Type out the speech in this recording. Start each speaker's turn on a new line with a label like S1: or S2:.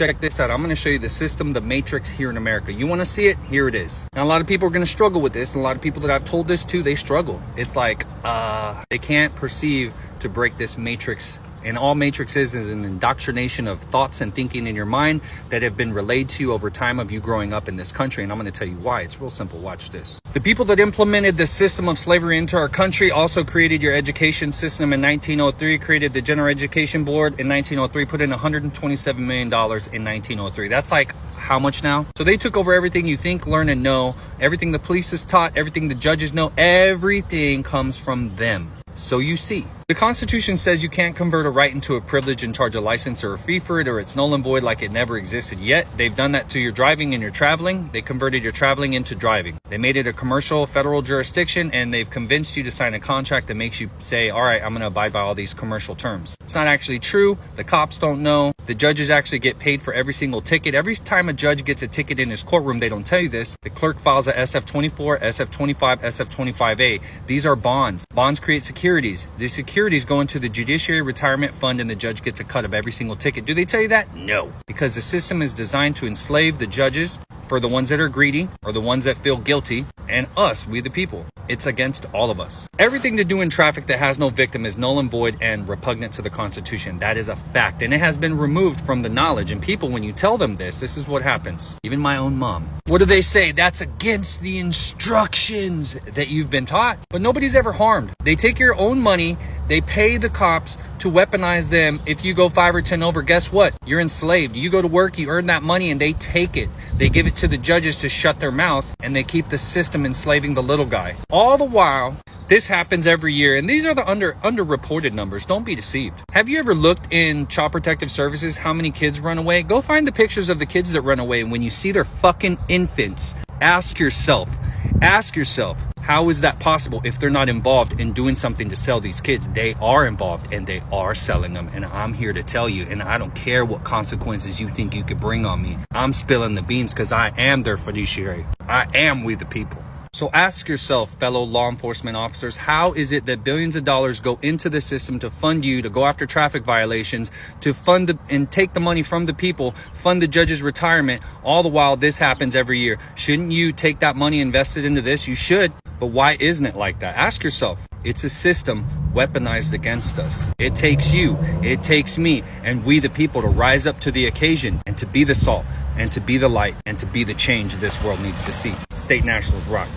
S1: Check this out. I'm going to show you the system, the matrix here in America. You want to see it? Here it is. Now, a lot of people are going to struggle with this. And a lot of people that I've told this to, they struggle. It's like they can't perceive to break this matrix. And all matrix is an indoctrination of thoughts and thinking in your mind that have been relayed to you over time of you growing up in this country. And I'm going to tell you why. It's real simple. Watch this. The people that implemented the system of slavery into our country also created your education system in 1903, created the General Education Board in 1903, put in $127 million in 1903. That's like how much now? So they took over everything you think, learn, and know. Everything the police is taught, everything the judges know, everything comes from them. So you see, the Constitution says you can't convert a right into a privilege and charge a license or a fee for it, or it's null and void like it never existed. Yet they've done that to your driving and your traveling. They converted your traveling into driving. They made it a commercial federal jurisdiction, and they've convinced you to sign a contract that makes you say, all right, I'm going to abide by all these commercial terms. It's not actually true. The cops don't know. The judges actually get paid for every single ticket. Every time a judge gets a ticket in his courtroom, they don't tell you this. The clerk files a SF-24, SF-25, SF-25A. These are bonds. Bonds create securities. These securities go into the Judiciary Retirement Fund, and the judge gets a cut of every single ticket. Do they tell you that? No. Because the system is designed to enslave the judges for the ones that are greedy or the ones that feel guilty, and us, we the people. It's against all of us. Everything to do in traffic that has no victim is null and void and repugnant to the Constitution. That is a fact, and it has been removed from the knowledge. And people, when you tell them this is what happens. Even my own mom. What do they say? That's against the instructions that you've been taught. But nobody's ever harmed. They take your own money. They pay the cops to weaponize them. If you go 5 or 10 over, guess what? You're enslaved. You go to work, you earn that money, and they take it. They give it to the judges to shut their mouth, and they keep the system enslaving the little guy. All the while, this happens every year, and these are the underreported numbers. Don't be deceived. Have you ever looked in Child Protective Services how many kids run away? Go find the pictures of the kids that run away, and when you see their fucking infants, ask yourself, how is that possible if they're not involved in doing something to sell these kids? They are involved, and they are selling them. And I'm here to tell you, and I don't care what consequences you think you could bring on me. I'm spilling the beans because I am their fiduciary. I am we the people. So ask yourself, fellow law enforcement officers, how is it that billions of dollars go into the system to fund you, to go after traffic violations, to fund and take the money from the people, fund the judge's retirement, all the while this happens every year? Shouldn't you take that money invested into this? You should. But why isn't it like that? Ask yourself. It's a system weaponized against us. It takes you, it takes me, and we the people to rise up to the occasion and to be the salt and to be the light and to be the change this world needs to see. State Nationals rock.